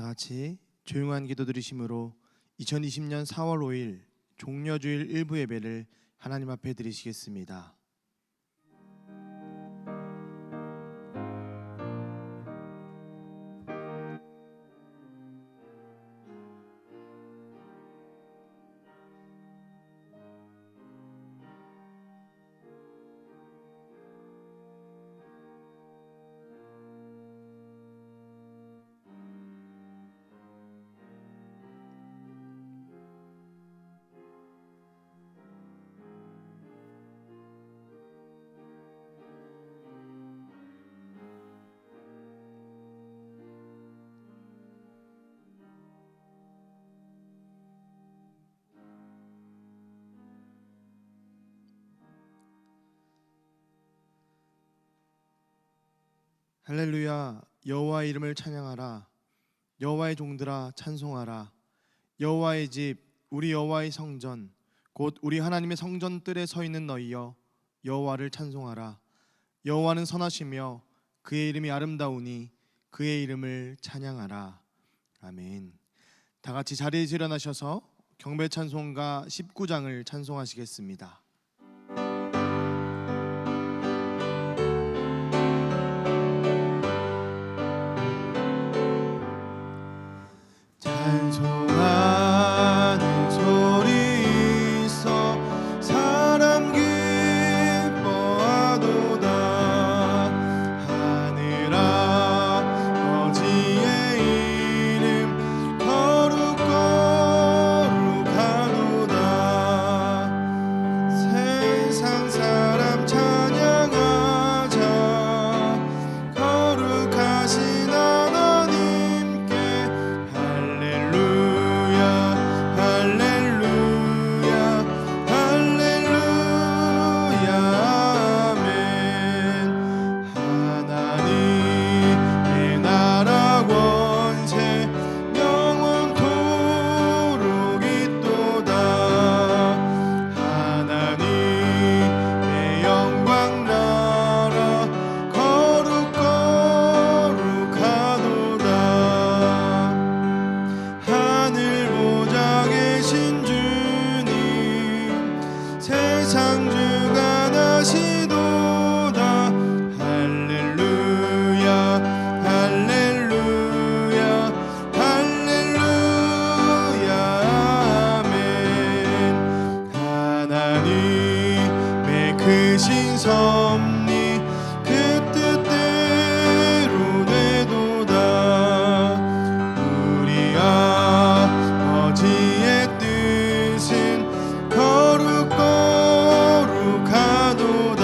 같이 조용한 기도 드리심으로 2020년 4월 5일 종려주일 일부 예배를 하나님 앞에 드리시겠습니다. 할렐루야. 여호와의 이름을 찬양하라. 여호와의 종들아 찬송하라. 여호와의 집 우리 여호와의 성전 곧 우리 하나님의 성전 뜰에 서 있는 너희여 여호와를 찬송하라. 여호와는 선하시며 그의 이름이 아름다우니 그의 이름을 찬양하라. 아멘. 다 같이 자리에서 일어나셔서 경배 찬송가 19장을 찬송하시겠습니다. 찬송하는 소리 있어 사람 기뻐하도다. 하늘 아버지의 이름 거룩 거룩하도다. 세상 사람 찬양하자. 거룩하신 하나님께 세상 주가 나시도다. 할렐루야 할렐루야 할렐루야 아멘. 하나님의 크신 섭리 그 뜻대로 되도다. 우리 아버지의 뜻은 거룩 거룩하도다.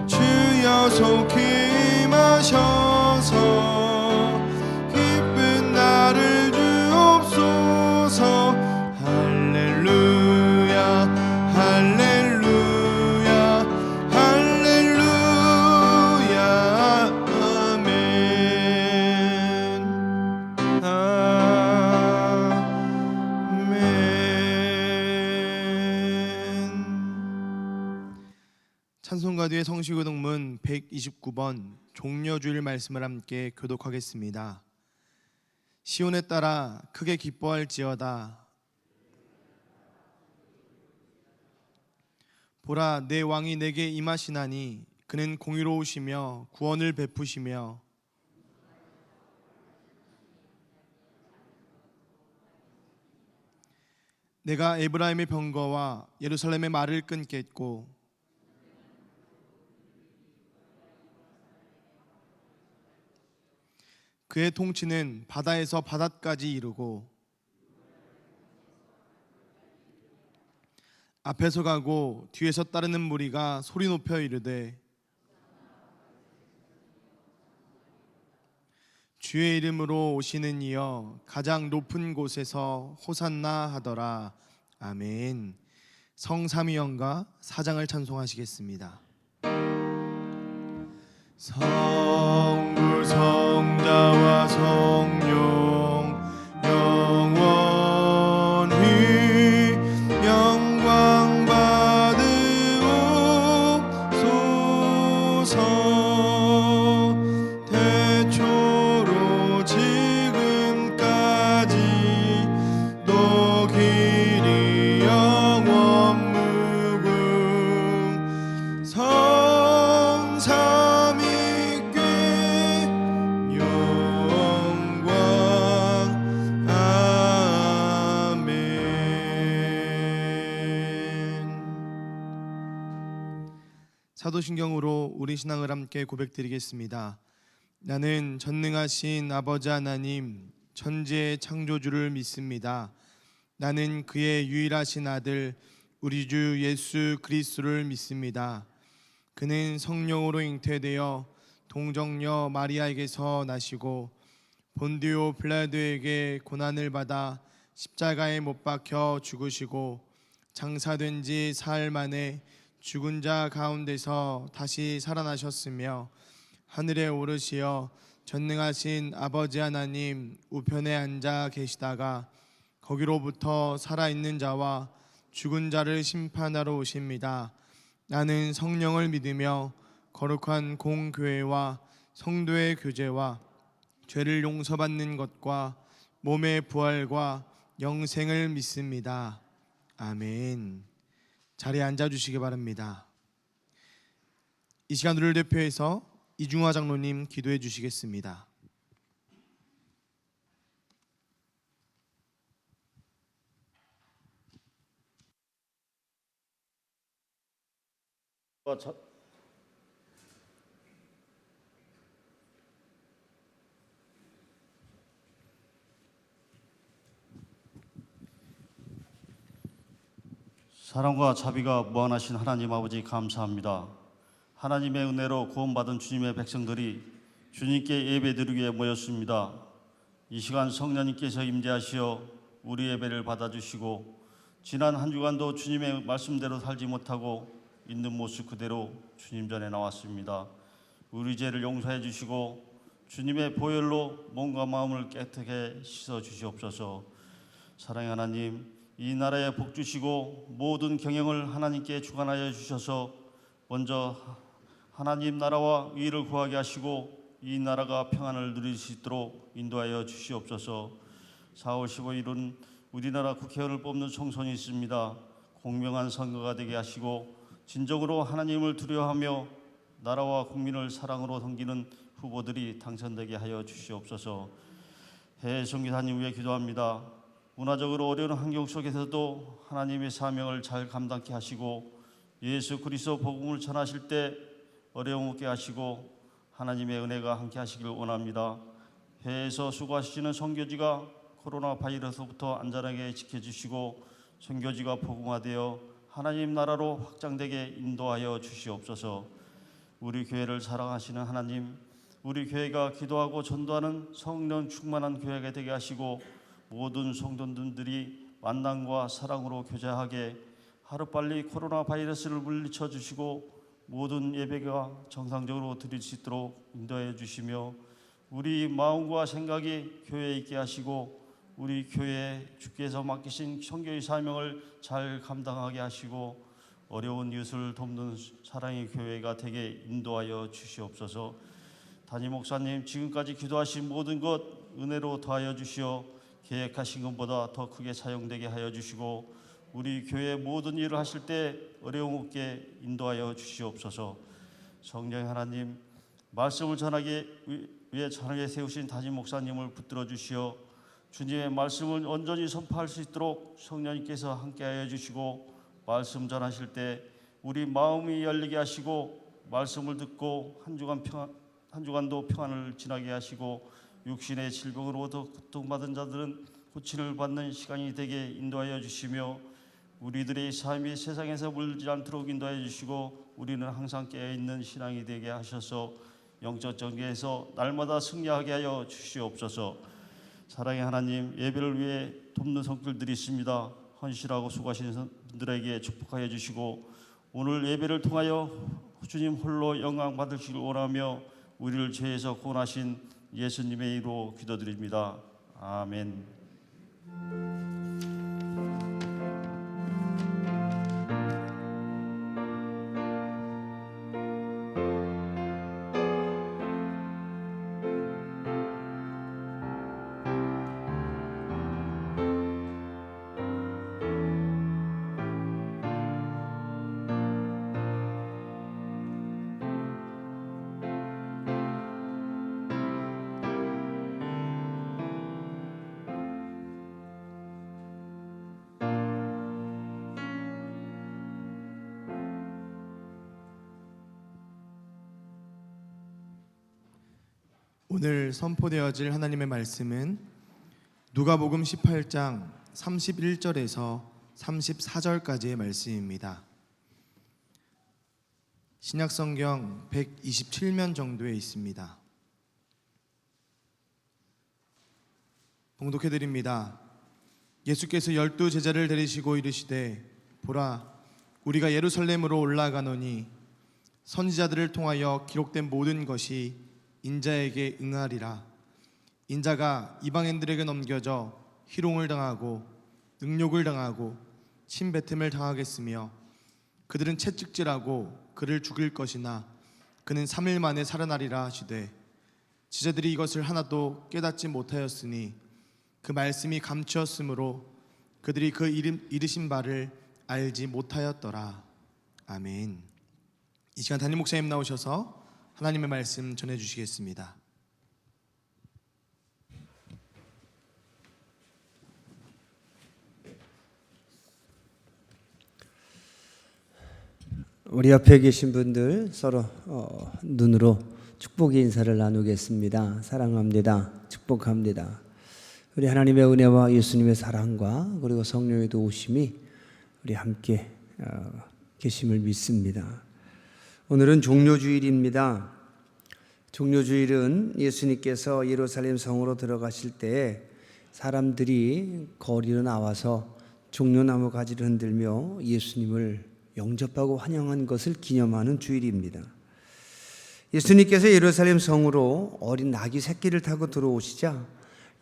주여 속히 임하셔서 기쁜 나를 주옵소서. 할렐루야 할렐루야 할렐루야 아멘. 아멘. 찬송가뒤의 성시교독문 129번 종려주일 말씀을 함께 교독하겠습니다. 시온에 따라 크게 기뻐할지어다. 보라 내 왕이 내게 임하시나니 그는 공의로우시며 구원을 베푸시며 내가 에브라임의 병거와 예루살렘의 말을 끊겠고 그의 통치는 바다에서 바다까지 이르고 앞에서 가고 뒤에서 따르는 무리가 소리 높여 이르되 주의 이름으로 오시는 이여 가장 높은 곳에서 호산나 하더라. 아멘. 성삼위연가 4장을 찬송하시겠습니다. 성부 성자와 성령 영원히 영광 받으옵소서. 태초로 사도신경으로 우리 신앙을 함께 고백드리겠습니다. 나는 전능하신 아버지 하나님 천지의 창조주를 믿습니다. 나는 그의 유일하신 아들 우리 주 예수 그리스도를 믿습니다. 그는 성령으로 잉태되어 동정녀 마리아에게서 나시고 본디오 빌라도에게 고난을 받아 십자가에 못 박혀 죽으시고 장사된 지 사흘 만에 죽은 자 가운데서 다시 살아나셨으며 하늘에 오르시어 전능하신 아버지 하나님 우편에 앉아 계시다가 거기로부터 살아있는 자와 죽은 자를 심판하러 오십니다. 나는 성령을 믿으며 거룩한 공교회와 성도의 교제와 죄를 용서받는 것과 몸의 부활과 영생을 믿습니다. 아멘. 자리에 앉아주시기 바랍니다. 이 시간 우리를 대표해서 이중화 장로님 기도해 주시겠습니다. 사랑과 자비가 무한하신 하나님 아버지 감사합니다. 하나님의 은혜로 구원받은 주님의 백성들이 주님께 예배드리기 위해 모였습니다. 이 시간 성령님께서 임재하시어 우리 예배를 받아주시고 지난 한 주간도 주님의 말씀대로 살지 못하고 있는 모습 그대로 주님 전에 나왔습니다. 우리 죄를 용서해 주시고 주님의 보혈로 몸과 마음을 깨끗하게 씻어 주시옵소서. 사랑의 하나님, 이 나라에 복 주시고 모든 경영을 하나님께 주관하여 주셔서 먼저 하나님 나라와 의를 구하게 하시고 이 나라가 평안을 누릴 수 있도록 인도하여 주시옵소서. 4월 15일은 우리나라 국회의원을 뽑는 총선이 있습니다. 공명한 선거가 되게 하시고 진정으로 하나님을 두려워하며 나라와 국민을 사랑으로 섬기는 후보들이 당선되게 하여 주시옵소서. 해외 선교사님 위해 기도합니다. 문화적으로 어려운 환경 속에서도 하나님의 사명을 잘 감당케 하시고 예수 그리스도 복음을 전하실 때 어려움 없게 하시고 하나님의 은혜가 함께 하시길 원합니다. 해외에서 수고하시는 선교지가 코로나 바이러스부터 안전하게 지켜주시고 선교지가 복음화되어 하나님 나라로 확장되게 인도하여 주시옵소서. 우리 교회를 사랑하시는 하나님, 우리 교회가 기도하고 전도하는 성령 충만한 교회가 되게 하시고 모든 성도들이 만남과 사랑으로 교제하게 하루빨리 코로나 바이러스를 물리쳐 주시고 모든 예배가 정상적으로 드릴 수 있도록 인도해 주시며 우리 마음과 생각이 교회에 있게 하시고 우리 교회에 주께서 맡기신 선교의 사명을 잘 감당하게 하시고 어려운 이웃을 돕는 사랑의 교회가 되게 인도하여 주시옵소서. 담임 목사님, 지금까지 기도하신 모든 것 은혜로 더하여 주시어 계획하신 것보다 더 크게 사용되게 하여 주시고 우리 교회 모든 일을 하실 때 어려움 없게 인도하여 주시옵소서. 성령 하나님, 말씀을 전하기 위해 전하게 세우신 담임 목사님을 붙들어 주시어 주님의 말씀을 온전히 선포할 수 있도록 성령님께서 함께하여 주시고 말씀 전하실 때 우리 마음이 열리게 하시고 말씀을 듣고 한 주간도 평안을 지나게 하시고 육신의 질병으로부터 고통받은 자들은 고침을 받는 시간이 되게 인도하여 주시며 우리들의 삶이 세상에서 물지 않도록 인도하여 주시고 우리는 항상 깨어있는 신앙이 되게 하셔서 영적 전개에서 날마다 승리하게 하여 주시옵소서. 사랑의 하나님, 예배를 위해 돕는 성도들이 있습니다. 헌신하고 수고하시는 분들에게 축복하여 주시고 오늘 예배를 통하여 주님 홀로 영광 받으시길 원하며 우리를 죄에서 구원하신 예수님의 이름으로 기도드립니다. 아멘. 오늘 선포되어질 하나님의 말씀은 누가복음 18장 31절에서 34절까지의 말씀입니다. 신약성경 127면 정도에 있습니다. 봉독해드립니다. 예수께서 12제자를 데리시고 이르시되 보라, 우리가 예루살렘으로 올라가노니 선지자들을 통하여 기록된 모든 것이 인자에게 응하리라. 인자가 이방인들에게 넘겨져 희롱을 당하고 능욕을 당하고 침뱉음을 당하겠으며 그들은 채찍질하고 그를 죽일 것이나 그는 3일 만에 살아나리라 하시되 지자들이 이것을 하나도 깨닫지 못하였으니 그 말씀이 감추었으므로 그들이 그 이르신 바를 알지 못하였더라. 아멘. 이 시간 담임 목사님 나오셔서 하나님의 말씀 전해주시겠습니다. 우리 옆에 계신 분들 서로 눈으로 축복의 인사를 나누겠습니다. 사랑합니다. 축복합니다. 우리 하나님의 은혜와 예수님의 사랑과 그리고 성령의 도우심이 우리 함께 계심을 믿습니다. 오늘은 종료주일입니다. 종료주일은 예수님께서 예루살렘 성으로 들어가실 때 사람들이 거리로 나와서 종려나무 가지를 흔들며 예수님을 영접하고 환영한 것을 기념하는 주일입니다. 예수님께서 예루살렘 성으로 어린 나귀 새끼를 타고 들어오시자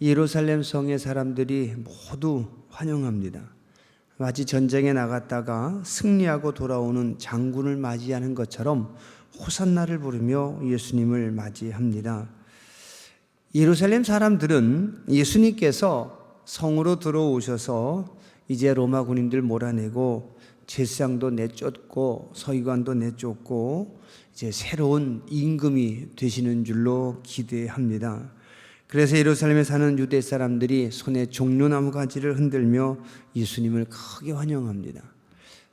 예루살렘 성의 사람들이 모두 환영합니다. 마치 전쟁에 나갔다가 승리하고 돌아오는 장군을 맞이하는 것처럼 호산나를 부르며 예수님을 맞이합니다. 예루살렘 사람들은 예수님께서 성으로 들어오셔서 이제 로마 군인들 몰아내고 제사장도 내쫓고 서기관도 내쫓고 이제 새로운 임금이 되시는 줄로 기대합니다. 그래서 예루살렘에 사는 유대 사람들이 손에 종려나무 가지를 흔들며 예수님을 크게 환영합니다.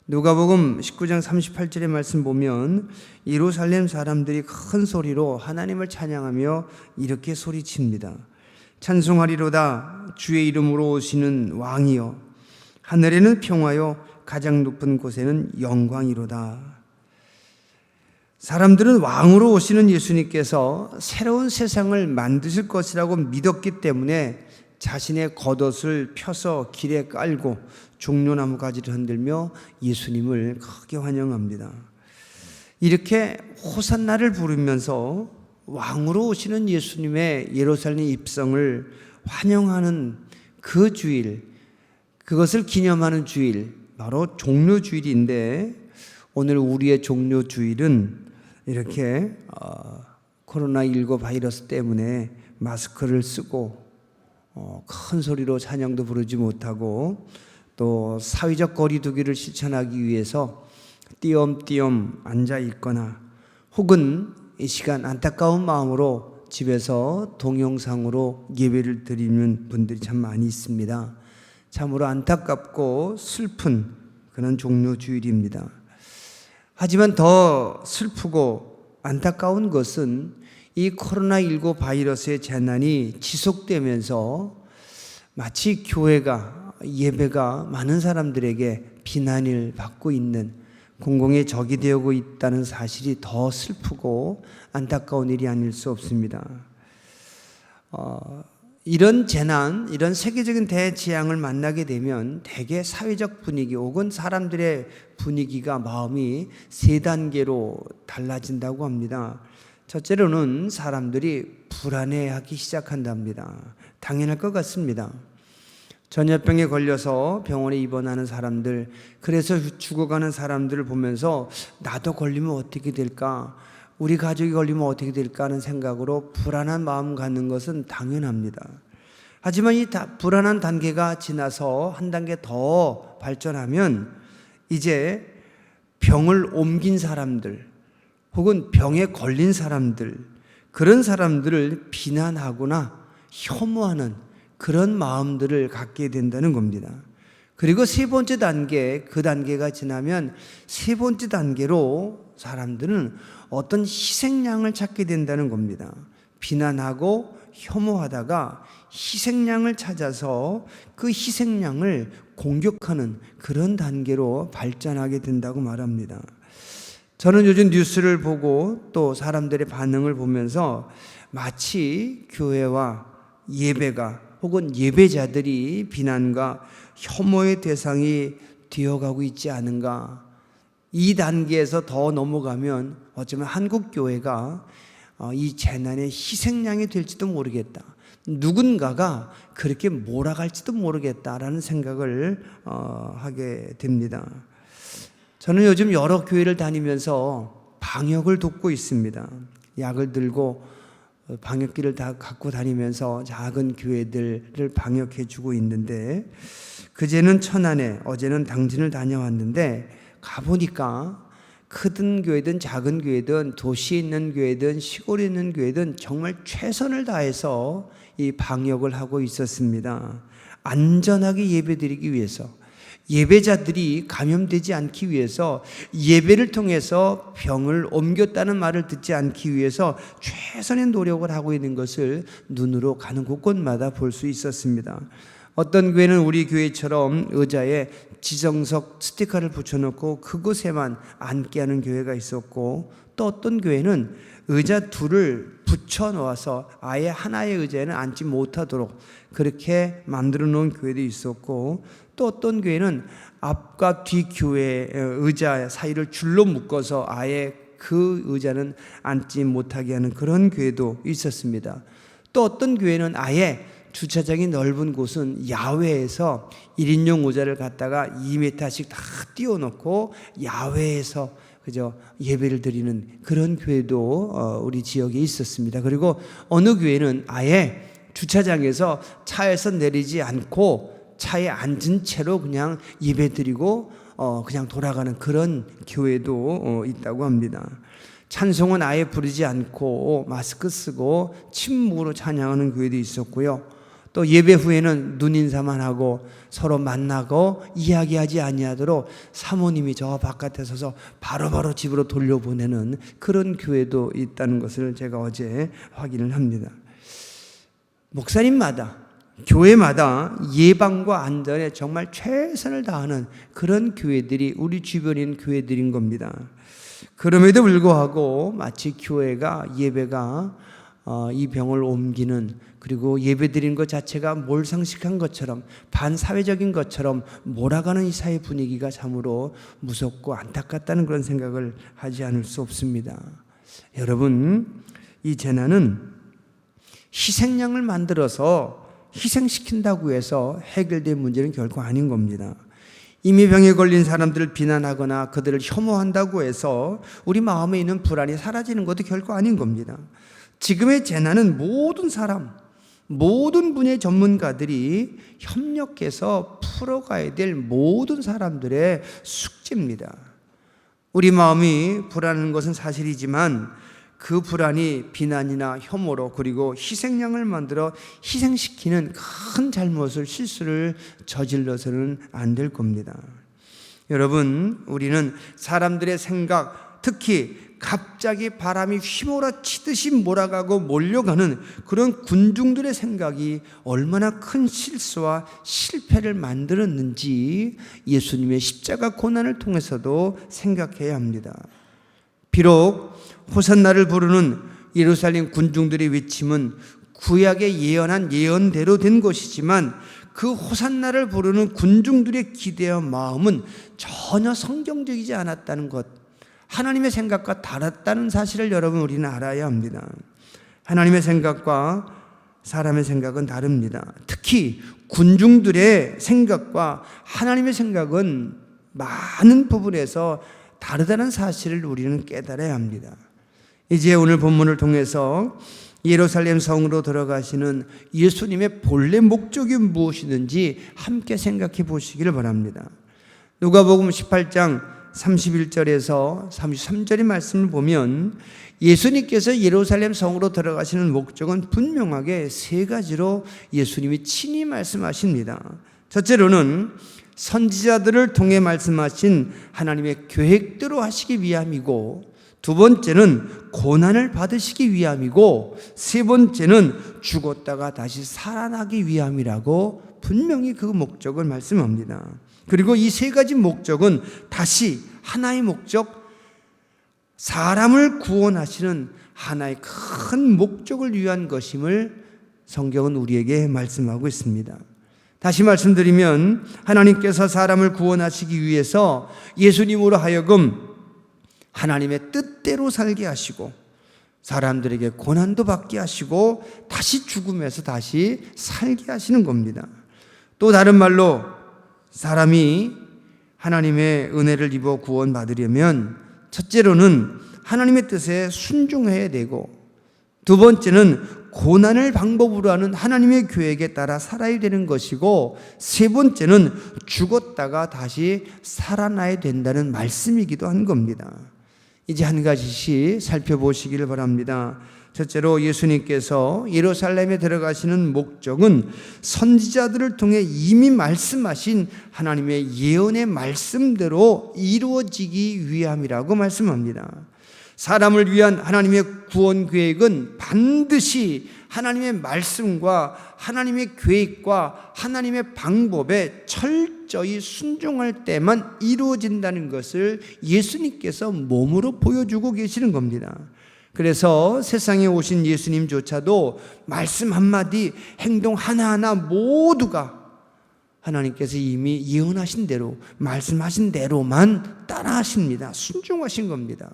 누가복음 19장 38절의 말씀 보면 예루살렘 사람들이 큰 소리로 하나님을 찬양하며 이렇게 소리칩니다. 찬송하리로다 주의 이름으로 오시는 왕이여, 하늘에는 평화요 가장 높은 곳에는 영광이로다. 사람들은 왕으로 오시는 예수님께서 새로운 세상을 만드실 것이라고 믿었기 때문에 자신의 겉옷을 펴서 길에 깔고 종려나무 가지를 흔들며 예수님을 크게 환영합니다. 이렇게 호산나를 부르면서 왕으로 오시는 예수님의 예루살렘 입성을 환영하는 그 주일, 그것을 기념하는 주일, 바로 종료주일인데 오늘 우리의 종료주일은 이렇게 코로나19 바이러스 때문에 마스크를 쓰고 큰 소리로 찬양도 부르지 못하고 또 사회적 거리 두기를 실천하기 위해서 띄엄띄엄 앉아 있거나 혹은 이 시간 안타까운 마음으로 집에서 동영상으로 예배를 드리는 분들이 참 많이 있습니다. 참으로 안타깝고 슬픈 그런 종료주일입니다. 하지만 더 슬프고 안타까운 것은 이 코로나19 바이러스의 재난이 지속되면서 마치 교회가, 예배가 많은 사람들에게 비난을 받고 있는 공공의 적이 되고 있다는 사실이 더 슬프고 안타까운 일이 아닐 수 없습니다. 이런 재난, 이런 세계적인 대재앙을 만나게 되면 대개 사회적 분위기 혹은 사람들의 분위기가, 마음이 세 단계로 달라진다고 합니다. 첫째로는 사람들이 불안해하기 시작한답니다. 당연할 것 같습니다. 전염병에 걸려서 병원에 입원하는 사람들, 그래서 죽어가는 사람들을 보면서 나도 걸리면 어떻게 될까? 우리 가족이 걸리면 어떻게 될까 하는 생각으로 불안한 마음 갖는 것은 당연합니다. 하지만 이 불안한 단계가 지나서 한 단계 더 발전하면 이제 병을 옮긴 사람들 혹은 병에 걸린 사람들, 그런 사람들을 비난하거나 혐오하는 그런 마음들을 갖게 된다는 겁니다. 그리고 세 번째 단계, 그 단계가 지나면 세 번째 단계로 사람들은 어떤 희생양을 찾게 된다는 겁니다. 비난하고 혐오하다가 희생양을 찾아서 그 희생양을 공격하는 그런 단계로 발전하게 된다고 말합니다. 저는 요즘 뉴스를 보고 또 사람들의 반응을 보면서 마치 교회와 예배가 혹은 예배자들이 비난과 혐오의 대상이 되어가고 있지 않은가. 이 단계에서 더 넘어가면 어쩌면 한국 교회가 이 재난의 희생양이 될지도 모르겠다. 누군가가 그렇게 몰아갈지도 모르겠다라는 생각을 하게 됩니다. 저는 요즘 여러 교회를 다니면서 방역을 돕고 있습니다. 약을 들고 방역기를 다 갖고 다니면서 작은 교회들을 방역해 주고 있는데, 그제는 천안에, 어제는 당진을 다녀왔는데 가보니까 크든 교회든 작은 교회든 도시에 있는 교회든 시골에 있는 교회든 정말 최선을 다해서 이 방역을 하고 있었습니다. 안전하게 예배드리기 위해서, 예배자들이 감염되지 않기 위해서, 예배를 통해서 병을 옮겼다는 말을 듣지 않기 위해서 최선의 노력을 하고 있는 것을 눈으로 가는 곳곳마다 볼 수 있었습니다. 어떤 교회는 우리 교회처럼 의자에 지정석 스티커를 붙여놓고 그곳에만 앉게 하는 교회가 있었고, 또 어떤 교회는 의자 둘을 붙여 놓아서 아예 하나의 의자에는 앉지 못하도록 그렇게 만들어 놓은 교회도 있었고, 또 어떤 교회는 앞과 뒤 교회 의자 사이를 줄로 묶어서 아예 그 의자는 앉지 못하게 하는 그런 교회도 있었습니다. 또 어떤 교회는 아예 주차장이 넓은 곳은 야외에서 1인용 의자를 갖다가 2m씩 다 띄워놓고 야외에서 그저 예배를 드리는 그런 교회도 우리 지역에 있었습니다. 그리고 어느 교회는 아예 주차장에서 차에서 내리지 않고 차에 앉은 채로 그냥 예배 드리고 그냥 돌아가는 그런 교회도 있다고 합니다. 찬송은 아예 부르지 않고 마스크 쓰고 침묵으로 찬양하는 교회도 있었고요. 또 예배 후에는 눈인사만 하고 서로 만나고 이야기하지 아니하도록 사모님이 저 바깥에 서서 바로바로 집으로 돌려보내는 그런 교회도 있다는 것을 제가 어제 확인을 합니다. 목사님마다, 교회마다 예방과 안전에 정말 최선을 다하는 그런 교회들이 우리 주변에 있는 교회들인 겁니다. 그럼에도 불구하고 마치 교회가, 예배가 이 병을 옮기는, 그리고 예배드리는 것 자체가 몰상식한 것처럼, 반사회적인 것처럼 몰아가는 이 사회 분위기가 참으로 무섭고 안타깝다는 그런 생각을 하지 않을 수 없습니다. 여러분, 이 재난은 희생양을 만들어서 희생시킨다고 해서 해결된 문제는 결코 아닌 겁니다. 이미 병에 걸린 사람들을 비난하거나 그들을 혐오한다고 해서 우리 마음에 있는 불안이 사라지는 것도 결코 아닌 겁니다. 지금의 재난은 모든 사람, 모든 분야의 전문가들이 협력해서 풀어가야 될 모든 사람들의 숙제입니다. 우리 마음이 불안한 것은 사실이지만 그 불안이 비난이나 혐오로, 그리고 희생양을 만들어 희생시키는 큰 잘못을, 실수를 저질러서는 안 될 겁니다. 여러분, 우리는 사람들의 생각, 특히 갑자기 바람이 휘몰아치듯이 몰아가고 몰려가는 그런 군중들의 생각이 얼마나 큰 실수와 실패를 만들었는지 예수님의 십자가 고난을 통해서도 생각해야 합니다. 비록 호산나를 부르는 예루살렘 군중들의 외침은 구약에 예언한 예언대로 된 것이지만 그 호산나를 부르는 군중들의 기대와 마음은 전혀 성경적이지 않았다는 것, 하나님의 생각과 달랐다는 사실을 여러분, 우리는 알아야 합니다. 하나님의 생각과 사람의 생각은 다릅니다. 특히 군중들의 생각과 하나님의 생각은 많은 부분에서 다르다는 사실을 우리는 깨달아야 합니다. 이제 오늘 본문을 통해서 예루살렘 성으로 들어가시는 예수님의 본래 목적이 무엇이든지 함께 생각해 보시기를 바랍니다. 누가복음 18장 31절에서 33절의 말씀을 보면 예수님께서 예루살렘 성으로 들어가시는 목적은 분명하게 세 가지로 예수님이 친히 말씀하십니다. 첫째로는 선지자들을 통해 말씀하신 하나님의 계획대로 하시기 위함이고, 두 번째는 고난을 받으시기 위함이고, 세 번째는 죽었다가 다시 살아나기 위함이라고 분명히 그 목적을 말씀합니다. 그리고 이 세 가지 목적은 다시 하나의 목적, 사람을 구원하시는 하나의 큰 목적을 위한 것임을 성경은 우리에게 말씀하고 있습니다. 다시 말씀드리면 하나님께서 사람을 구원하시기 위해서 예수님으로 하여금 하나님의 뜻대로 살게 하시고 사람들에게 고난도 받게 하시고 다시 죽음에서 다시 살게 하시는 겁니다. 또 다른 말로 사람이 하나님의 은혜를 입어 구원받으려면 첫째로는 하나님의 뜻에 순종해야 되고, 두 번째는 고난을 방법으로 하는 하나님의 계획에 따라 살아야 되는 것이고, 세 번째는 죽었다가 다시 살아나야 된다는 말씀이기도 한 겁니다. 이제 한 가지씩 살펴보시기를 바랍니다. 첫째로 예수님께서 예루살렘에 들어가시는 목적은 선지자들을 통해 이미 말씀하신 하나님의 예언의 말씀대로 이루어지기 위함이라고 말씀합니다. 사람을 위한 하나님의 구원 계획은 반드시 하나님의 말씀과 하나님의 계획과 하나님의 방법에 철저히 순종할 때만 이루어진다는 것을 예수님께서 몸으로 보여주고 계시는 겁니다. 그래서 세상에 오신 예수님조차도 말씀 한마디, 행동 하나하나 모두가 하나님께서 이미 예언하신 대로, 말씀하신 대로만 따라하십니다. 순종하신 겁니다.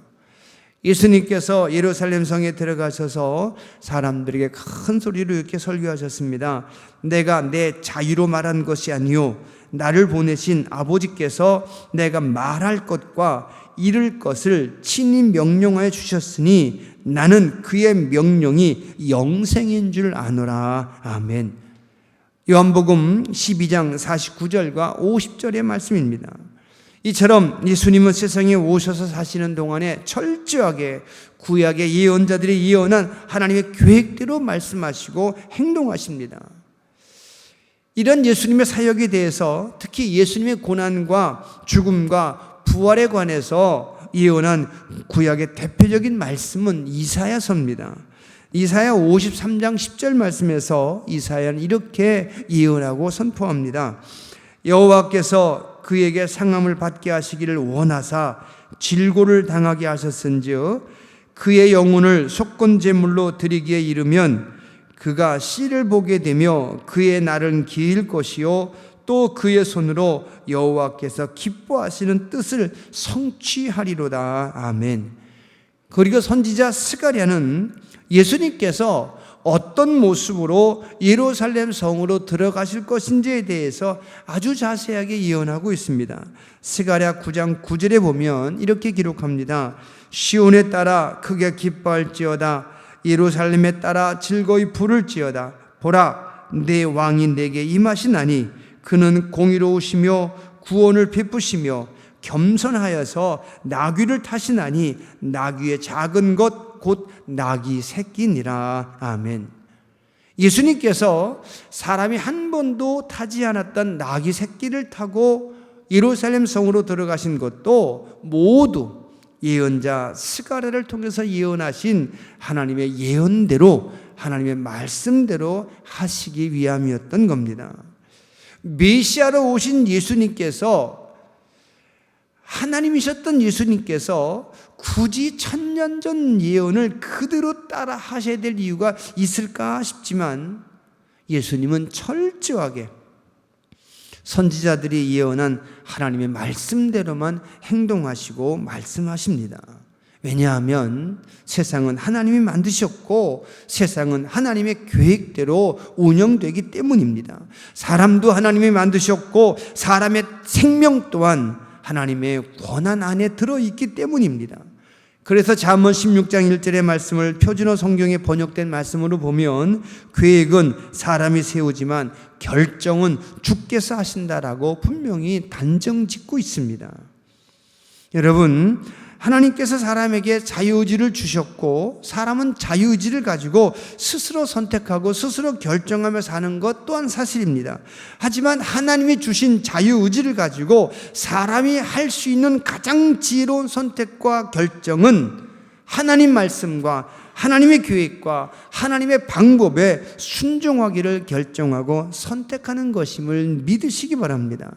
예수님께서 예루살렘 성에 들어가셔서 사람들에게 큰 소리로 이렇게 설교하셨습니다. 내가 내 자유로 말한 것이 아니요 나를 보내신 아버지께서 내가 말할 것과 이룰 것을 친히 명령하여 주셨으니 나는 그의 명령이 영생인 줄 아노라. 아멘. 요한복음 12장 49절과 50절의 말씀입니다. 이처럼 예수님은 세상에 오셔서 사시는 동안에 철저하게 구약의 예언자들이 예언한 하나님의 계획대로 말씀하시고 행동하십니다. 이런 예수님의 사역에 대해서 특히 예수님의 고난과 죽음과 부활에 관해서 예언한 구약의 대표적인 말씀은 이사야서입니다. 이사야 53장 10절 말씀에서 이사야는 이렇게 예언하고 선포합니다. 여호와께서 그에게 상함을 받게 하시기를 원하사 질고를 당하게 하셨은즉 그의 영혼을 속건 제물로 드리기에 이르면 그가 씨를 보게 되며 그의 날은 길 것이요 또 그의 손으로 여호와께서 기뻐하시는 뜻을 성취하리로다. 아멘. 그리고 선지자 스가랴는 예수님께서 어떤 모습으로 예루살렘 성으로 들어가실 것인지에 대해서 아주 자세하게 예언하고 있습니다. 스가랴 9장 9절에 보면 이렇게 기록합니다. 시온에 따라 크게 기뻐할지어다. 예루살렘에 따라 즐거이 부를지어다. 보라, 내 왕이 내게 임하시나니 그는 공의로우시며 구원을 베푸시며 겸손하여서 나귀를 타시나니 나귀의 작은 것 곧 나귀 새끼니라. 아멘. 예수님께서 사람이 한 번도 타지 않았던 나귀 새끼를 타고 예루살렘 성으로 들어가신 것도 모두 예언자 스가랴를 통해서 예언하신 하나님의 예언대로, 하나님의 말씀대로 하시기 위함이었던 겁니다. 메시아로 오신 예수님께서, 하나님이셨던 예수님께서 굳이 1000년 전 예언을 그대로 따라 하셔야 될 이유가 있을까 싶지만 예수님은 철저하게 선지자들이 예언한 하나님의 말씀대로만 행동하시고 말씀하십니다. 왜냐하면 세상은 하나님이 만드셨고 세상은 하나님의 계획대로 운영되기 때문입니다. 사람도 하나님이 만드셨고 사람의 생명 또한 하나님의 권한 안에 들어있기 때문입니다. 그래서 잠언 16장 1절의 말씀을 표준어 성경에 번역된 말씀으로 보면 계획은 사람이 세우지만 결정은 주께서 하신다라고 분명히 단정 짓고 있습니다. 여러분, 하나님께서 사람에게 자유의지를 주셨고 사람은 자유의지를 가지고 스스로 선택하고 스스로 결정하며 사는 것 또한 사실입니다. 하지만 하나님이 주신 자유의지를 가지고 사람이 할 수 있는 가장 지혜로운 선택과 결정은 하나님 말씀과 하나님의 계획과 하나님의 방법에 순종하기를 결정하고 선택하는 것임을 믿으시기 바랍니다.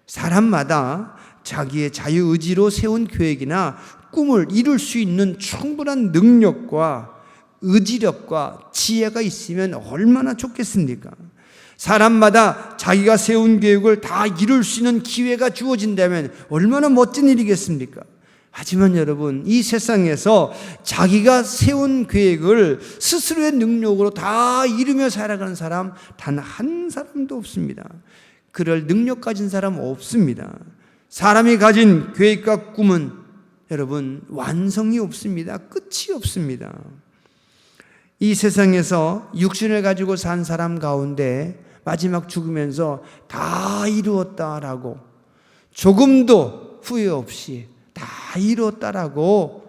사람마다 자기의 자유의지로 세운 계획이나 꿈을 이룰 수 있는 충분한 능력과 의지력과 지혜가 있으면 얼마나 좋겠습니까? 사람마다 자기가 세운 계획을 다 이룰 수 있는 기회가 주어진다면 얼마나 멋진 일이겠습니까? 하지만 여러분, 이 세상에서 자기가 세운 계획을 스스로의 능력으로 다 이루며 살아가는 사람 단 한 사람도 없습니다. 그럴 능력 가진 사람 없습니다. 사람이 가진 계획과 꿈은 여러분 완성이 없습니다. 끝이 없습니다. 이 세상에서 육신을 가지고 산 사람 가운데 마지막 죽으면서 다 이루었다라고 조금도 후회 없이 다 이루었다라고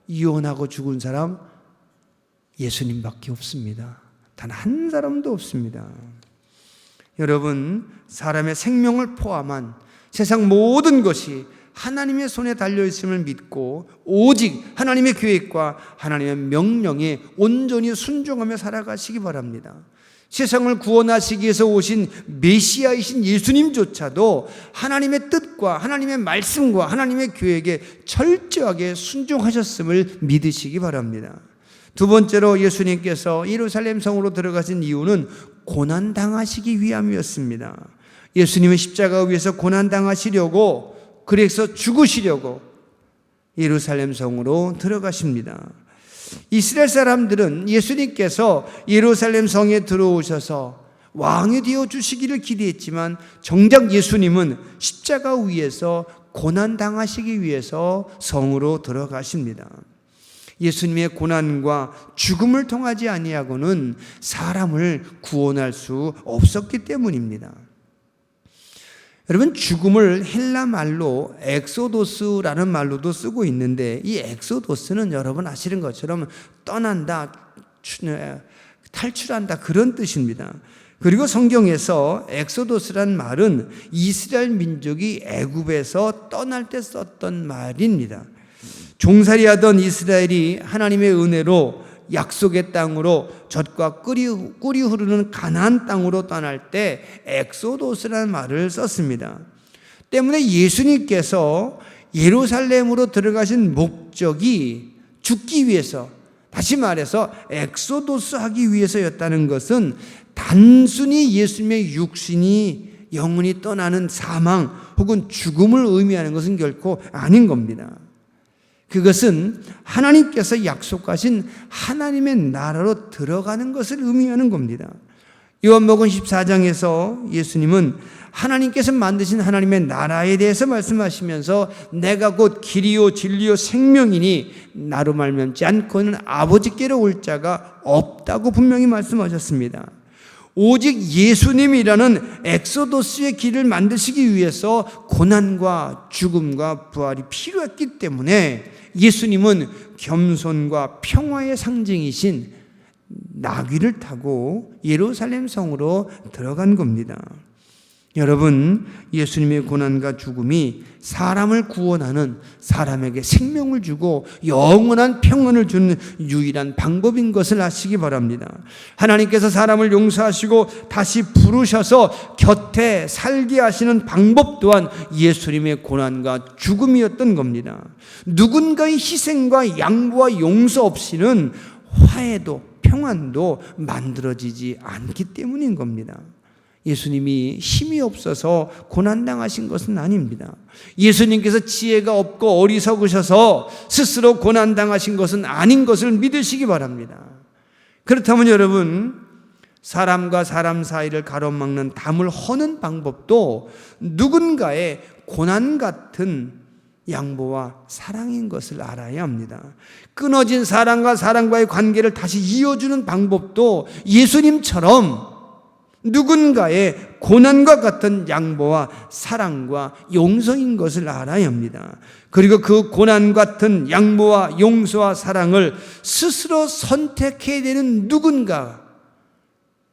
이혼하고 죽은 사람 예수님밖에 없습니다. 단 한 사람도 없습니다. 여러분, 사람의 생명을 포함한 세상 모든 것이 하나님의 손에 달려있음을 믿고 오직 하나님의 계획과 하나님의 명령에 온전히 순종하며 살아가시기 바랍니다. 세상을 구원하시기 위해서 오신 메시아이신 예수님조차도 하나님의 뜻과 하나님의 말씀과 하나님의 계획에 철저하게 순종하셨음을 믿으시기 바랍니다. 두 번째로 예수님께서 예루살렘 성으로 들어가신 이유는 고난당하시기 위함이었습니다. 예수님은 십자가 위에서 고난당하시려고, 그래서 죽으시려고 예루살렘 성으로 들어가십니다. 이스라엘 사람들은 예수님께서 예루살렘 성에 들어오셔서 왕이 되어 주시기를 기대했지만 정작 예수님은 십자가 위에서 고난당하시기 위해서 성으로 들어가십니다. 예수님의 고난과 죽음을 통하지 아니하고는 사람을 구원할 수 없었기 때문입니다. 여러분, 죽음을 헬라 말로 엑소도스라는 말로도 쓰고 있는데, 이 엑소도스는 여러분 아시는 것처럼 떠난다, 탈출한다, 그런 뜻입니다. 그리고 성경에서 엑소도스란 말은 이스라엘 민족이 애굽에서 떠날 때 썼던 말입니다. 종살이하던 이스라엘이 하나님의 은혜로 약속의 땅으로 젖과 꿀이 흐르는 가나안 땅으로 떠날 때 엑소도스라는 말을 썼습니다. 때문에 예수님께서 예루살렘으로 들어가신 목적이 죽기 위해서, 다시 말해서 엑소도스 하기 위해서였다는 것은 단순히 예수님의 육신이 영원히 떠나는 사망 혹은 죽음을 의미하는 것은 결코 아닌 겁니다. 그것은 하나님께서 약속하신 하나님의 나라로 들어가는 것을 의미하는 겁니다. 요한복음 14장에서 예수님은 하나님께서 만드신 하나님의 나라에 대해서 말씀하시면서 내가 곧 길이요 진리요 생명이니 나로 말미암지 않고는 아버지께로 올 자가 없다고 분명히 말씀하셨습니다. 오직 예수님이라는 엑소도스의 길을 만드시기 위해서 고난과 죽음과 부활이 필요했기 때문에 예수님은 겸손과 평화의 상징이신 나귀를 타고 예루살렘 성으로 들어간 겁니다. 여러분, 예수님의 고난과 죽음이 사람을 구원하는, 사람에게 생명을 주고 영원한 평안을 주는 유일한 방법인 것을 아시기 바랍니다. 하나님께서 사람을 용서하시고 다시 부르셔서 곁에 살게 하시는 방법 또한 예수님의 고난과 죽음이었던 겁니다. 누군가의 희생과 양보와 용서 없이는 화해도 평안도 만들어지지 않기 때문인 겁니다. 예수님이 힘이 없어서 고난당하신 것은 아닙니다. 예수님께서 지혜가 없고 어리석으셔서 스스로 고난당하신 것은 아닌 것을 믿으시기 바랍니다. 그렇다면 여러분, 사람과 사람 사이를 가로막는 담을 허는 방법도 누군가의 고난 같은 양보와 사랑인 것을 알아야 합니다. 끊어진 사람과 사람과의 관계를 다시 이어주는 방법도 예수님처럼 누군가의 고난과 같은 양보와 사랑과 용서인 것을 알아야 합니다. 그리고 그 고난 같은 양보와 용서와 사랑을 스스로 선택해야 되는 누군가,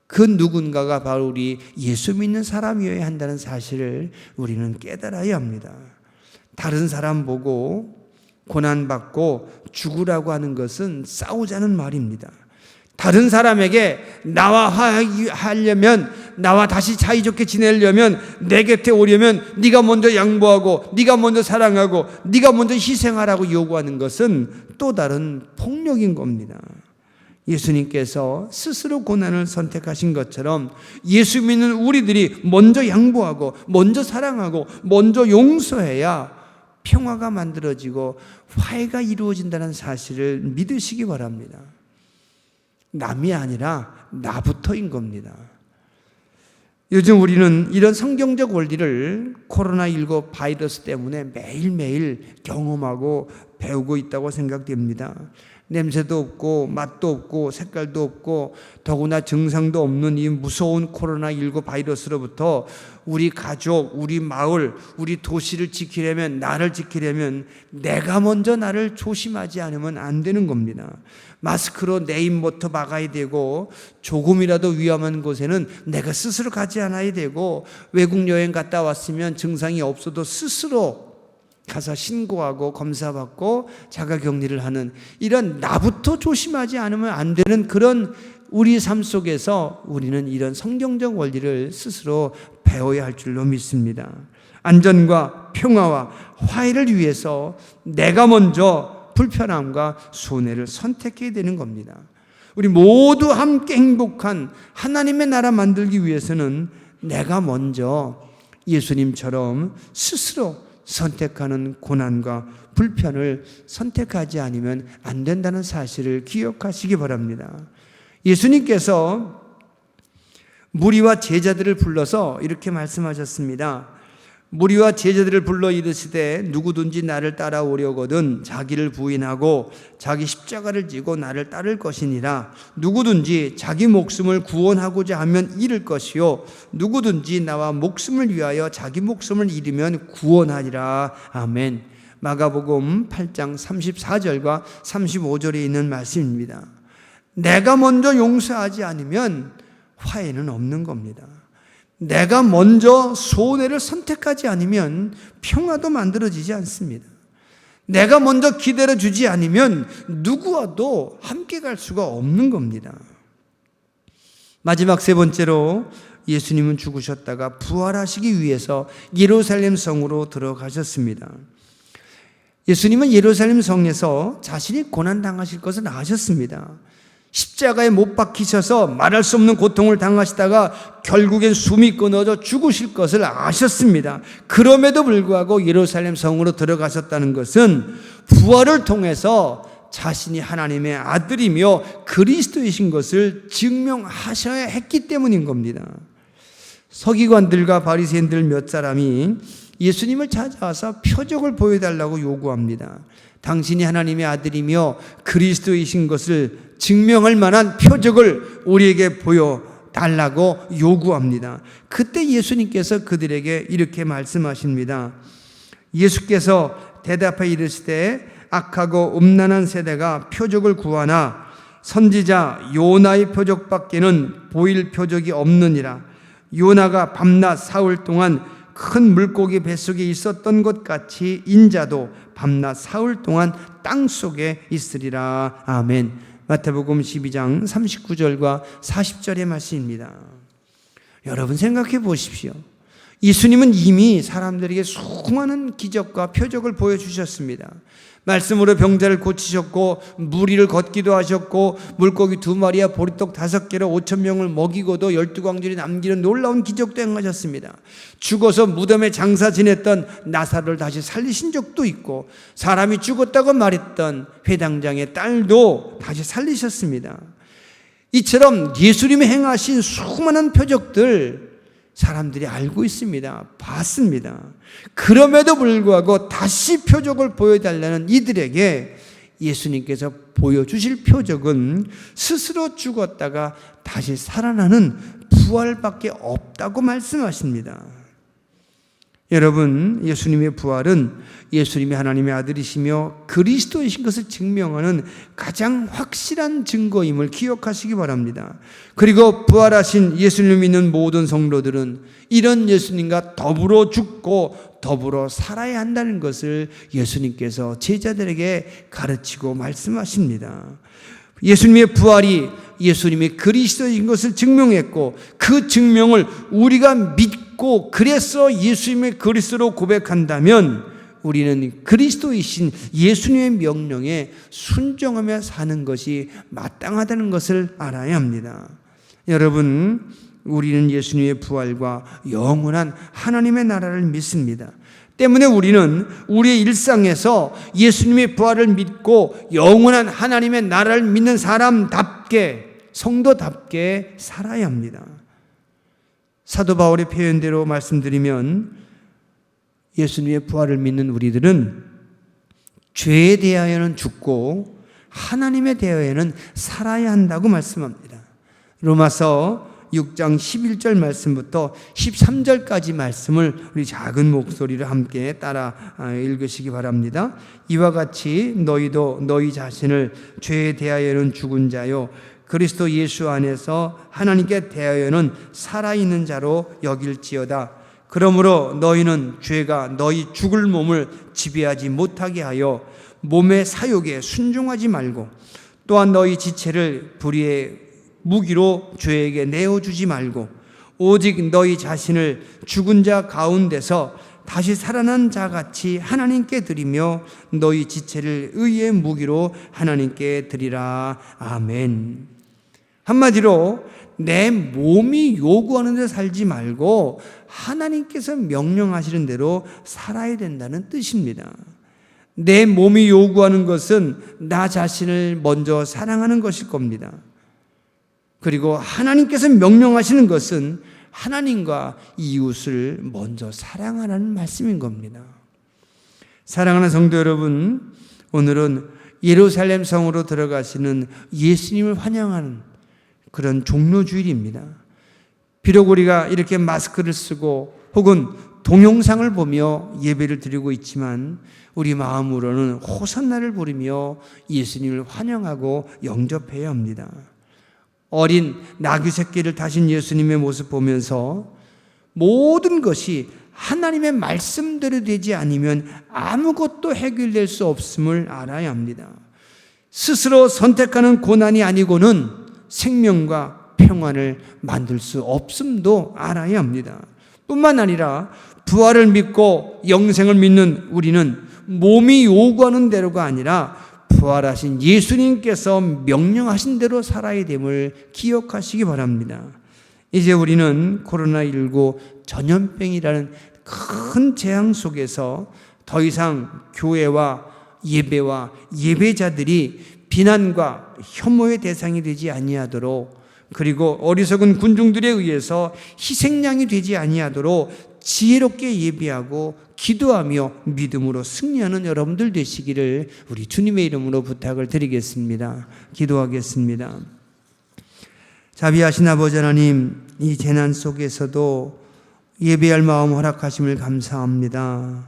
그 누군가가 바로 우리 예수 믿는 사람이어야 한다는 사실을 우리는 깨달아야 합니다. 다른 사람 보고 고난받고 죽으라고 하는 것은 싸우자는 말입니다. 다른 사람에게 나와 화해하려면, 나와 다시 사이좋게 지내려면, 내 곁에 오려면 네가 먼저 양보하고 네가 먼저 사랑하고 네가 먼저 희생하라고 요구하는 것은 또 다른 폭력인 겁니다. 예수님께서 스스로 고난을 선택하신 것처럼 예수 믿는 우리들이 먼저 양보하고 먼저 사랑하고 먼저 용서해야 평화가 만들어지고 화해가 이루어진다는 사실을 믿으시기 바랍니다. 남이 아니라 나부터인 겁니다. 요즘 우리는 이런 성경적 원리를 코로나19 바이러스 때문에 매일매일 경험하고 배우고 있다고 생각됩니다. 냄새도 없고 맛도 없고 색깔도 없고 더구나 증상도 없는 이 무서운 코로나19 바이러스로부터 우리 가족, 우리 마을, 우리 도시를 지키려면, 나를 지키려면 내가 먼저 나를 조심하지 않으면 안 되는 겁니다. 마스크로 내 입부터 막아야 되고, 조금이라도 위험한 곳에는 내가 스스로 가지 않아야 되고, 외국 여행 갔다 왔으면 증상이 없어도 스스로 가서 신고하고 검사받고 자가격리를 하는, 이런 나부터 조심하지 않으면 안 되는 그런 우리 삶 속에서 우리는 이런 성경적 원리를 스스로 배워야 할 줄로 믿습니다. 안전과 평화와 화해를 위해서 내가 먼저 불편함과 손해를 선택해야 되는 겁니다. 우리 모두 함께 행복한 하나님의 나라 만들기 위해서는 내가 먼저 예수님처럼 스스로 선택하는 고난과 불편을 선택하지 않으면 안 된다는 사실을 기억하시기 바랍니다. 예수님께서 무리와 제자들을 불러서 이렇게 말씀하셨습니다. 무리와 제자들을 불러 이르시되 누구든지 나를 따라오려거든 자기를 부인하고 자기 십자가를 지고 나를 따를 것이니라. 누구든지 자기 목숨을 구원하고자 하면 잃을 것이요 누구든지 나와 목숨을 위하여 자기 목숨을 잃으면 구원하리라. 아멘. 마가복음 8장 34절과 35절에 있는 말씀입니다. 내가 먼저 용서하지 않으면 화해는 없는 겁니다. 내가 먼저 손해를 선택하지 않으면 평화도 만들어지지 않습니다. 내가 먼저 기다려주지 않으면 누구와도 함께 갈 수가 없는 겁니다. 마지막 세 번째로 예수님은 죽으셨다가 부활하시기 위해서 예루살렘 성으로 들어가셨습니다. 예수님은 예루살렘 성에서 자신이 고난당하실 것을 아셨습니다. 십자가에 못 박히셔서 말할 수 없는 고통을 당하시다가 결국엔 숨이 끊어져 죽으실 것을 아셨습니다. 그럼에도 불구하고 예루살렘 성으로 들어가셨다는 것은 부활을 통해서 자신이 하나님의 아들이며 그리스도이신 것을 증명하셔야 했기 때문인 겁니다. 서기관들과 바리새인들 몇 사람이 예수님을 찾아와서 표적을 보여달라고 요구합니다. 당신이 하나님의 아들이며 그리스도이신 것을 증명할 만한 표적을 우리에게 보여달라고 요구합니다. 그때 예수님께서 그들에게 이렇게 말씀하십니다. 예수께서 대답해 이르시되 악하고 음란한 세대가 표적을 구하나 선지자 요나의 표적밖에는 보일 표적이 없느니라. 요나가 밤낮 사흘 동안 큰 물고기 뱃속에 있었던 것 같이 인자도 밤낮 사흘 동안 땅속에 있으리라. 아멘. 마태복음 12장 39절과 40절의 말씀입니다. 여러분 생각해 보십시오. 예수님은 이미 사람들에게 수많은 기적과 표적을 보여주셨습니다. 말씀으로 병자를 고치셨고 무리를 걷기도 하셨고 물고기 2마리와 보리떡 5개로 5,000명을 먹이고도 12광절이 남기는 놀라운 기적도 행하셨습니다. 죽어서 무덤에 장사 지냈던 나사로를 다시 살리신 적도 있고 사람이 죽었다고 말했던 회당장의 딸도 다시 살리셨습니다. 이처럼 예수님이 행하신 수많은 표적들 사람들이 알고 있습니다. 봤습니다. 그럼에도 불구하고 다시 표적을 보여달라는 이들에게 예수님께서 보여주실 표적은 스스로 죽었다가 다시 살아나는 부활밖에 없다고 말씀하십니다. 여러분, 예수님의 부활은 예수님이 하나님의 아들이시며 그리스도이신 것을 증명하는 가장 확실한 증거임을 기억하시기 바랍니다. 그리고 부활하신 예수님을 믿는 모든 성도들은 이런 예수님과 더불어 죽고 더불어 살아야 한다는 것을 예수님께서 제자들에게 가르치고 말씀하십니다. 예수님의 부활이 예수님이 그리스도인 것을 증명했고, 그 증명을 우리가 믿고 그래서 예수님의 그리스도로 고백한다면 우리는 그리스도이신 예수님의 명령에 순종하며 사는 것이 마땅하다는 것을 알아야 합니다. 여러분, 우리는 예수님의 부활과 영원한 하나님의 나라를 믿습니다. 때문에 우리는 우리의 일상에서 예수님의 부활을 믿고 영원한 하나님의 나라를 믿는 사람답게, 성도답게 살아야 합니다. 사도 바울의 표현대로 말씀드리면 예수님의 부활을 믿는 우리들은 죄에 대하여는 죽고 하나님에 대하여는 살아야 한다고 말씀합니다. 로마서 6장 11절 말씀부터 13절까지 말씀을 우리 작은 목소리로 함께 따라 읽으시기 바랍니다. 이와 같이 너희도 너희 자신을 죄에 대하여는 죽은 자요 그리스도 예수 안에서 하나님께 대하여는 살아있는 자로 여길지어다. 그러므로 너희는 죄가 너희 죽을 몸을 지배하지 못하게 하여 몸의 사욕에 순종하지 말고, 또한 너희 지체를 불의의 무기로 죄에게 내어주지 말고, 오직 너희 자신을 죽은 자 가운데서 다시 살아난 자같이 하나님께 드리며 너희 지체를 의의 무기로 하나님께 드리라. 아멘. 한마디로 내 몸이 요구하는 대로 살지 말고 하나님께서 명령하시는 대로 살아야 된다는 뜻입니다. 내 몸이 요구하는 것은 나 자신을 먼저 사랑하는 것일 겁니다. 그리고 하나님께서 명령하시는 것은 하나님과 이웃을 먼저 사랑하라는 말씀인 겁니다. 사랑하는 성도 여러분, 오늘은 예루살렘 성으로 들어가시는 예수님을 환영하는 그런 종료주일입니다. 비록 우리가 이렇게 마스크를 쓰고 혹은 동영상을 보며 예배를 드리고 있지만 우리 마음으로는 호산나를 부르며 예수님을 환영하고 영접해야 합니다. 어린 나귀 새끼를 타신 예수님의 모습 보면서 모든 것이 하나님의 말씀대로 되지 않으면 아무것도 해결될 수 없음을 알아야 합니다. 스스로 선택하는 고난이 아니고는 생명과 평안을 만들 수 없음도 알아야 합니다. 뿐만 아니라 부활을 믿고 영생을 믿는 우리는 몸이 요구하는 대로가 아니라 부활하신 예수님께서 명령하신 대로 살아야 됨을 기억하시기 바랍니다. 이제 우리는 코로나19 전염병이라는 큰 재앙 속에서 더 이상 교회와 예배와 예배자들이 비난과 혐오의 대상이 되지 아니하도록, 그리고 어리석은 군중들에 의해서 희생양이 되지 아니하도록 지혜롭게 예배하고 기도하며 믿음으로 승리하는 여러분들 되시기를 우리 주님의 이름으로 부탁을 드리겠습니다. 기도하겠습니다. 자비하신 아버지 하나님, 이 재난 속에서도 예배할 마음 허락하심을 감사합니다.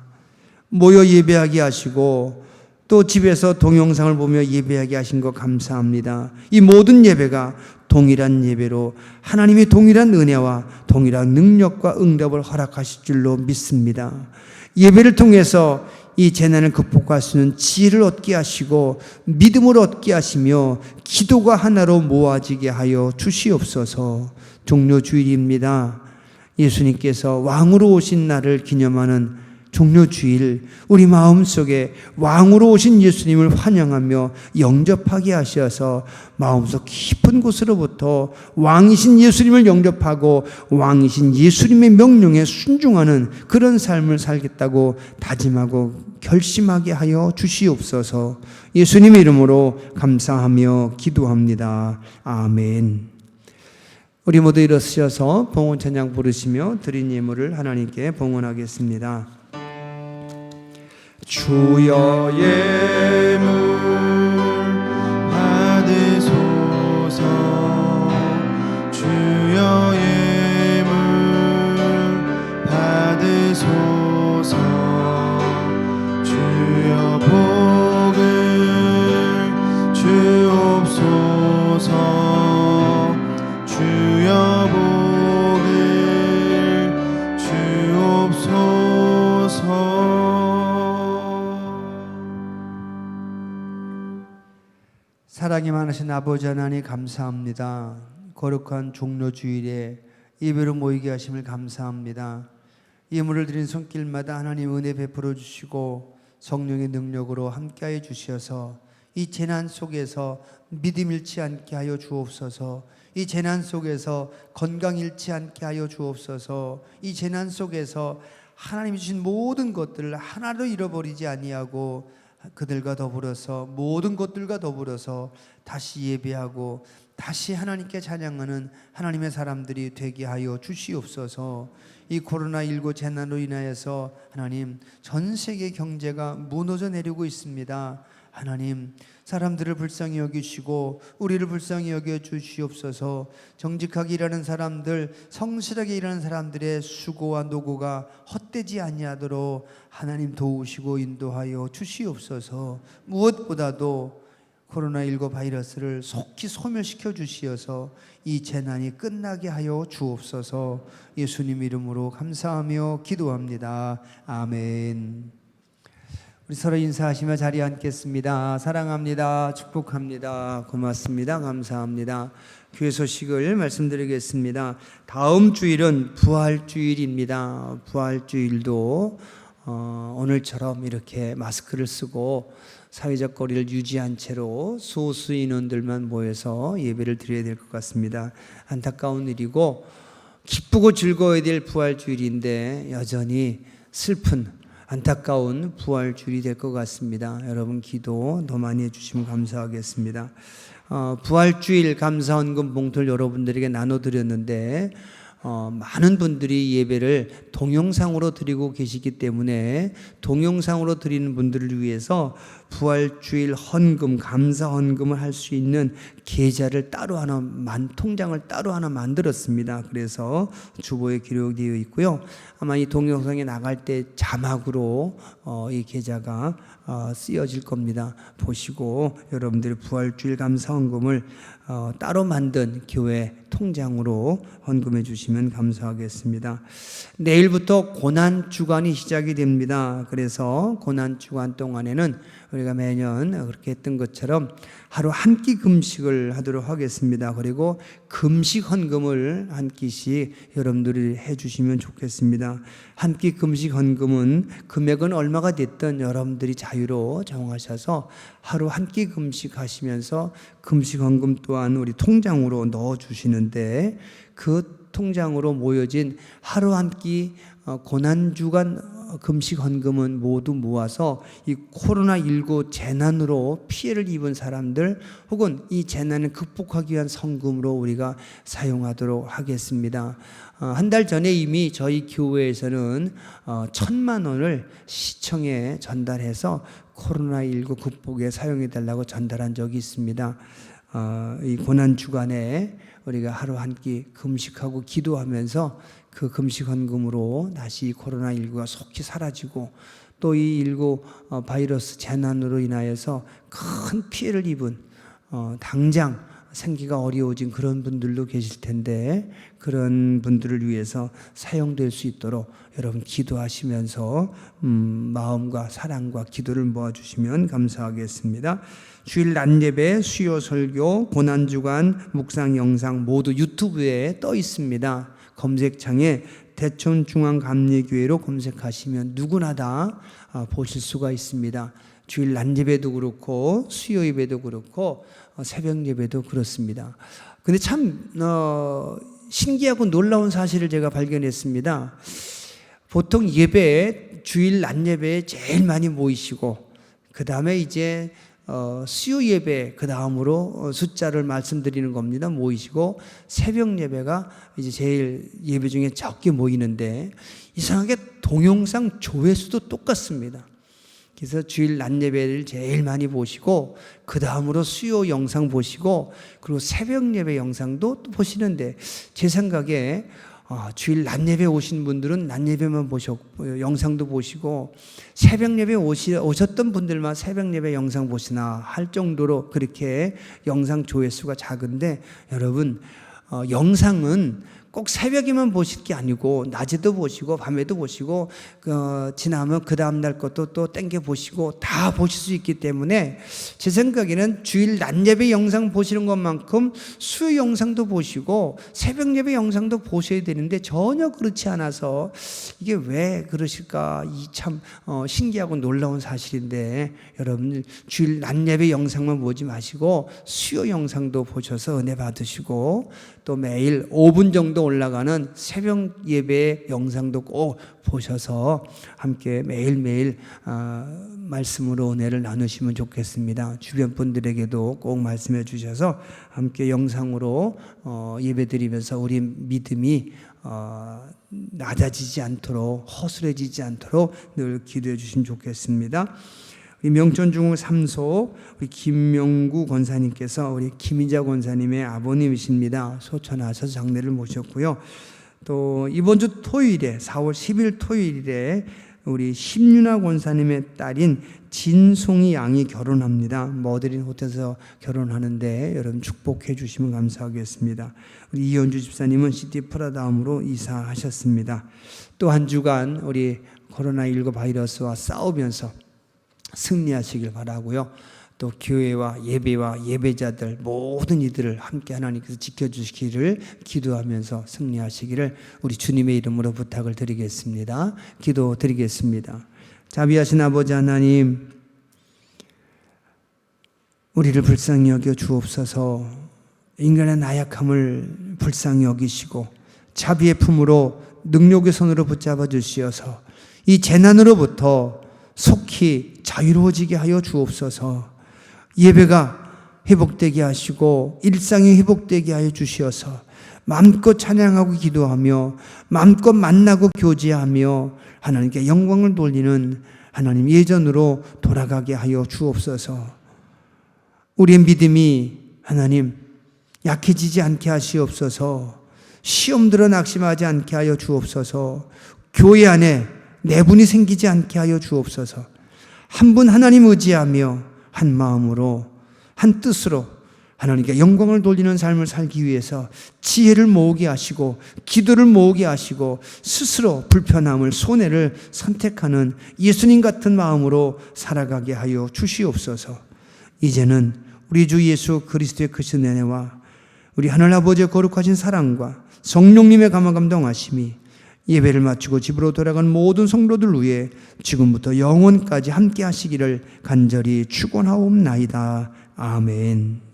모여 예배하게 하시고 또 집에서 동영상을 보며 예배하게 하신 것 감사합니다. 이 모든 예배가 동일한 예배로 하나님의 동일한 은혜와 동일한 능력과 응답을 허락하실 줄로 믿습니다. 예배를 통해서 이 재난을 극복할 수 있는 지혜를 얻게 하시고 믿음을 얻게 하시며 기도가 하나로 모아지게 하여 주시옵소서. 종료주일입니다. 예수님께서 왕으로 오신 날을 기념하는 종료주일, 우리 마음속에 왕으로 오신 예수님을 환영하며 영접하게 하셔서 마음속 깊은 곳으로부터 왕이신 예수님을 영접하고 왕이신 예수님의 명령에 순종하는 그런 삶을 살겠다고 다짐하고 결심하게 하여 주시옵소서. 예수님의 이름으로 감사하며 기도합니다. 아멘. 우리 모두 일어서셔서 봉헌 찬양 부르시며 드린 예물을 하나님께 봉헌하겠습니다. 주여 예물 받으소서. 주여 예물 받으소서. 사랑이 많으신 아버지 하나님 감사합니다. 거룩한 종료주일에 예배로 모이게 하심을 감사합니다. 예물을 드린 손길마다 하나님 은혜 베풀어 주시고 성령의 능력으로 함께하여 주시어서 이 재난 속에서 믿음 잃지 않게 하여 주옵소서. 이 재난 속에서 건강 잃지 않게 하여 주옵소서. 이 재난 속에서 하나님이 주신 모든 것들을 하나도 잃어버리지 아니하고 그들과 더불어서 모든 것들과 더불어서 다시 예배하고 다시 하나님께 찬양하는 하나님의 사람들이 되게 하여 주시옵소서. 이 코로나19 재난으로 인하여서 하나님 전 세계 경제가 무너져 내리고 있습니다. 하나님 사람들을 불쌍히 여기시고 우리를 불쌍히 여겨 주시옵소서. 정직하게 일하는 사람들, 성실하게 일하는 사람들의 수고와 노고가 헛되지 아니하도록 하나님 도우시고 인도하여 주시옵소서. 무엇보다도 코로나19 바이러스를 속히 소멸시켜 주시어서 이 재난이 끝나게 하여 주옵소서. 예수님 이름으로 감사하며 기도합니다. 아멘. 우리 서로 인사하시며 자리에 앉겠습니다. 사랑합니다. 축복합니다. 고맙습니다. 감사합니다. 교회 소식을 말씀드리겠습니다. 다음 주일은 부활주일입니다. 부활주일도 오늘처럼 이렇게 마스크를 쓰고 사회적 거리를 유지한 채로 소수 인원들만 모여서 예배를 드려야 될 것 같습니다. 안타까운 일이고 기쁘고 즐거워야 될 부활주일인데 여전히 슬픈 안타까운 부활주일이 될 것 같습니다. 여러분 기도 더 많이 해주시면 감사하겠습니다. 부활주일 감사헌금 봉투를 여러분들에게 나눠드렸는데 많은 분들이 예배를 동영상으로 드리고 계시기 때문에 동영상으로 드리는 분들을 위해서 부활주일 헌금, 감사 헌금을 할 수 있는 계좌를 따로 하나, 통장을 따로 하나 만들었습니다. 그래서 주보에 기록되어 있고요. 아마 이 동영상에 나갈 때 자막으로 이 계좌가 쓰여질 겁니다. 보시고 여러분들이 부활주일 감사 헌금을 따로 만든 교회 통장으로 헌금해 주시면 감사하겠습니다. 내일부터 고난주간이 시작이 됩니다. 그래서 고난주간 동안에는 우리가 매년 그렇게 했던 것처럼 하루 한 끼 금식을 하도록 하겠습니다. 그리고 금식 헌금을 한 끼씩 여러분들이 해주시면 좋겠습니다. 한 끼 금식 헌금은 금액은 얼마가 됐든 여러분들이 자유로 정하셔서 하루 한 끼 금식하시면서 금식 헌금 또한 우리 통장으로 넣어주시는데 그 통장으로 모여진 하루 한 끼 고난주간 금식 헌금은 모두 모아서 이 코로나19 재난으로 피해를 입은 사람들 혹은 이 재난을 극복하기 위한 성금으로 우리가 사용하도록 하겠습니다. 한 달 전에 이미 저희 교회에서는 1,000만 원을 시청에 전달해서 코로나19 극복에 사용해 달라고 전달한 적이 있습니다. 이 고난주간에 우리가 하루 한 끼 금식하고 기도하면서 그 금식 헌금으로 다시 코로나19가 속히 사라지고 또 이 19 바이러스 재난으로 인하여서 큰 피해를 입은 당장 생기가 어려워진 그런 분들도 계실 텐데 그런 분들을 위해서 사용될 수 있도록 여러분 기도하시면서 마음과 사랑과 기도를 모아주시면 감사하겠습니다. 주일 낮예배, 수요 설교, 고난주간 묵상 영상 모두 유튜브에 떠 있습니다. 검색창에 대천중앙감리교회로 검색하시면 누구나 다 보실 수가 있습니다. 주일 낮예배도 그렇고 수요 예배도 그렇고 새벽 예배도 그렇습니다. 근데 참 신기하고 놀라운 사실을 제가 발견했습니다. 보통 예배 주일 낮예배에 제일 많이 모이시고 그 다음에 이제 수요 예배 그 다음으로 숫자를 말씀드리는 겁니다. 모이시고 새벽 예배가 이제 제일 예배 중에 적게 모이는데 이상하게 동영상 조회수도 똑같습니다. 그래서 주일 낮 예배를 제일 많이 보시고 그 다음으로 수요 영상 보시고 그리고 새벽 예배 영상도 또 보시는데 제 생각에 주일 낮 예배 오신 분들은 낮 예배만 보셨고 영상도 보시고 새벽 예배 오셨던 분들만 새벽 예배 영상 보시나 할 정도로 그렇게 영상 조회수가 작은데 여러분 영상은 꼭 새벽에만 보실 게 아니고 낮에도 보시고 밤에도 보시고 지나면 그 다음날 것도 또 땡겨 보시고 다 보실 수 있기 때문에 제 생각에는 주일 낮 예배 영상 보시는 것만큼 수요 영상도 보시고 새벽 예배 영상도 보셔야 되는데 전혀 그렇지 않아서 이게 왜 그러실까, 이 참 신기하고 놀라운 사실인데, 여러분 주일 낮 예배 영상만 보지 마시고 수요 영상도 보셔서 은혜 받으시고, 또 매일 5분 정도 올라가는 새벽 예배 영상도 꼭 보셔서 함께 매일매일 말씀으로 은혜를 나누시면 좋겠습니다. 주변 분들에게도 꼭 말씀해 주셔서 함께 영상으로 예배드리면서 우리 믿음이 낮아지지 않도록, 허술해지지 않도록 늘 기도해 주시면 좋겠습니다. 우리 명천중흥 3소 우리 김명구 권사님께서 우리 김희자 권사님의 아버님이십니다. 소천하셔서 장례를 모셨고요. 또 이번 주 토요일에 4월 10일 토요일에 우리 심윤아 권사님의 딸인 진송이 양이 결혼합니다. 머드린 호텔에서 결혼하는데 여러분 축복해 주시면 감사하겠습니다. 우리 이현주 집사님은 시티 프라다움으로 이사하셨습니다. 또 한 주간 우리 코로나19 바이러스와 싸우면서 승리하시길 바라고요. 또 교회와 예배와 예배자들 모든 이들을 함께 하나님께서 지켜주시기를 기도하면서 승리하시기를 우리 주님의 이름으로 부탁을 드리겠습니다. 기도드리겠습니다. 자비하신 아버지 하나님, 우리를 불쌍히 여겨 주옵소서. 인간의 나약함을 불쌍히 여기시고 자비의 품으로 능력의 손으로 붙잡아 주시어서 이 재난으로부터 속히 자유로워지게 하여 주옵소서. 예배가 회복되게 하시고 일상이 회복되게 하여 주시어서 마음껏 찬양하고 기도하며 마음껏 만나고 교제하며 하나님께 영광을 돌리는 하나님 예전으로 돌아가게 하여 주옵소서. 우리의 믿음이 하나님 약해지지 않게 하시옵소서. 시험 들어 낙심하지 않게 하여 주옵소서. 교회 안에 내분이 생기지 않게 하여 주옵소서. 한 분 하나님 의지하며 한 마음으로 한 뜻으로 하나님께 영광을 돌리는 삶을 살기 위해서 지혜를 모으게 하시고 기도를 모으게 하시고 스스로 불편함을 손해를 선택하는 예수님 같은 마음으로 살아가게 하여 주시옵소서. 이제는 우리 주 예수 그리스도의 크신 은혜와 우리 하늘아버지의 거룩하신 사랑과 성령님의 감화감동하심이 예배를 마치고 집으로 돌아간 모든 성도들 위해 지금부터 영원까지 함께 하시기를 간절히 축원하옵나이다. 아멘.